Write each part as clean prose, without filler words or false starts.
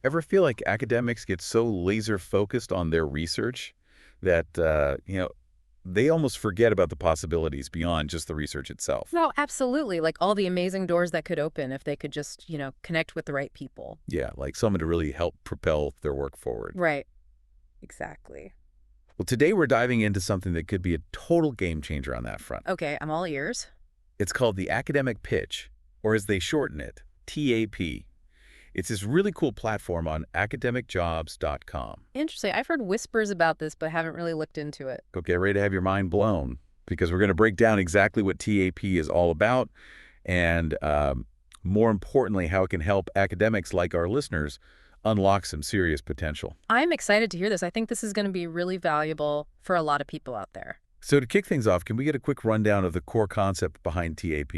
Ever feel like academics get so laser focused on their research that, they almost forget about the possibilities beyond just the research itself? No, absolutely. Like all the amazing doors that could open if they could just, connect with the right people. Yeah, like someone to really help propel their work forward. Right. Exactly. Well, today we're diving into something that could be a total game changer on that front. Okay, I'm all ears. It's called the academic pitch, or as they shorten it, TAP. It's this really cool platform on academicjobs.com. Interesting. I've heard whispers about this, but haven't really looked into it. Go get ready to have your mind blown because we're going to break down exactly what TAP is all about and, more importantly, how it can help academics like our listeners unlock some serious potential. I'm excited to hear this. I think this is going to be really valuable for a lot of people out there. So to kick things off, can we get a quick rundown of the core concept behind TAP?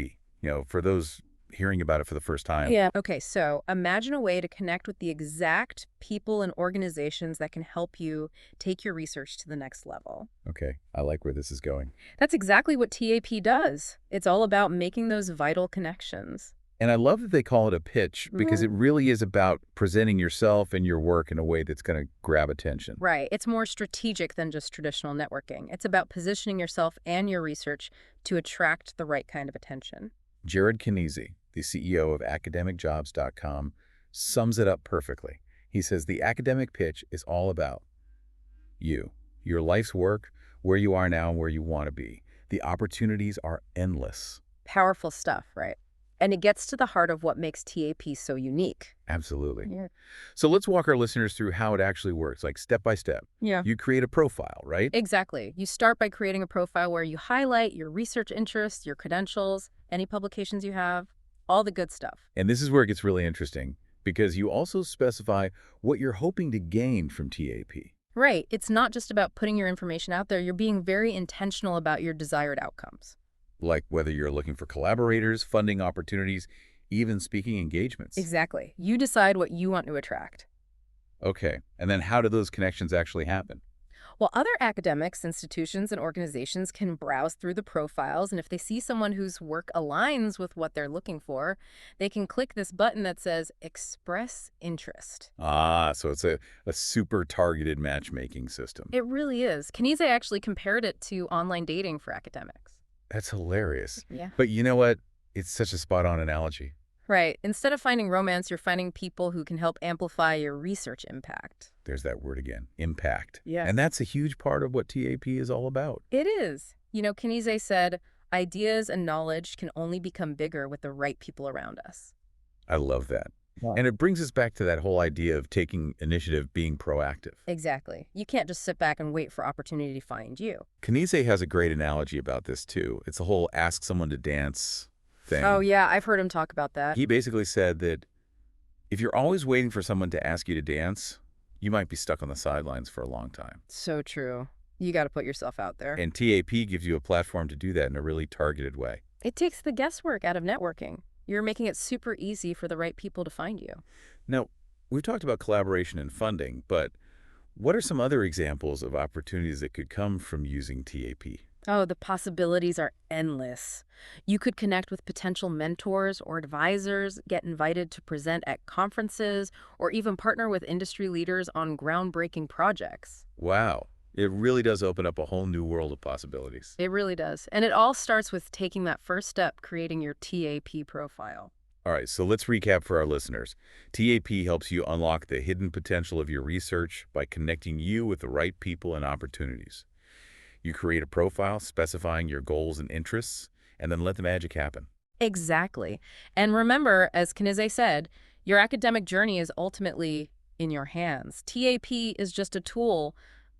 For those hearing about it for the first time. Yeah. Okay, so imagine a way to connect with the exact people and organizations that can help you take your research to the next level. Okay, I like where this is going. That's exactly what TAP does. It's all about making those vital connections. And I love that they call it a pitch because Mhm. it really is about presenting yourself and your work in a way that's going to grab attention. Right. It's more strategic than just traditional networking. It's about positioning yourself and your research to attract the right kind of attention. Jared Kinesi, the CEO of academicjobs.com, sums it up perfectly. He says the academic pitch is all about you, your life's work, where you are now and where you want to be. The opportunities are endless. Powerful stuff, right? And it gets to the heart of what makes TAP so unique. Absolutely. Yeah. So let's walk our listeners through how it actually works, like step by step. Yeah. You create a profile, right? Exactly. You start by creating a profile where you highlight your research interests, your credentials, any publications you have, all the good stuff. And this is where it gets really interesting because you also specify what you're hoping to gain from TAP. Right. It's not just about putting your information out there. You're being very intentional about your desired outcomes. Like whether you're looking for collaborators, funding opportunities, even speaking engagements. Exactly. You decide what you want to attract. Okay, and then how do those connections actually happen? While other academics, institutions, and organizations can browse through the profiles, and if they see someone whose work aligns with what they're looking for, they can click this button that says Express Interest. Ah, so it's a super targeted matchmaking system. It really is. Kanize actually compared it to online dating for academics. That's hilarious. Yeah. But you know what? It's such a spot-on analogy. Right. Instead of finding romance, you're finding people who can help amplify your research impact. There's that word again, impact. Yeah. And that's a huge part of what TAP is all about. It is. Kanize said, ideas and knowledge can only become bigger with the right people around us. I love that. Yeah. And it brings us back to that whole idea of taking initiative, being proactive. Exactly. You can't just sit back and wait for opportunity to find you. Kanise has a great analogy about this too. It's the whole ask someone to dance thing. Oh, yeah, I've heard him talk about that. He basically said that if you're always waiting for someone to ask you to dance, you might be stuck on the sidelines for a long time. So true. You got to put yourself out there. And TAP gives you a platform to do that in a really targeted way. It takes the guesswork out of networking. You're making it super easy for the right people to find you. Now, we've talked about collaboration and funding, but what are some other examples of opportunities that could come from using TAP? Oh, the possibilities are endless. You could connect with potential mentors or advisors, get invited to present at conferences, or even partner with industry leaders on groundbreaking projects. Wow, it really does open up a whole new world of possibilities. It really does. And it all starts with taking that first step, creating your TAP profile. All right, so let's recap for our listeners. TAP helps you unlock the hidden potential of your research by connecting you with the right people and opportunities. You create a profile specifying your goals and interests, and then let the magic happen. Exactly. And remember, as Kanize said, your academic journey is ultimately in your hands. TAP is just a tool,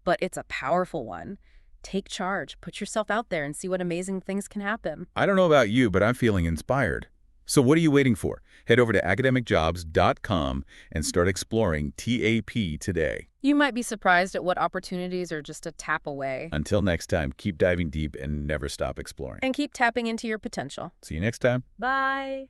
but it's a powerful one. Take charge, put yourself out there, and see what amazing things can happen. I don't know about you, but I'm feeling inspired. So what are you waiting for? Head over to academicjobs.com and start exploring TAP today. You might be surprised at what opportunities are just a tap away. Until next time, keep diving deep and never stop exploring. And keep tapping into your potential. See you next time. Bye.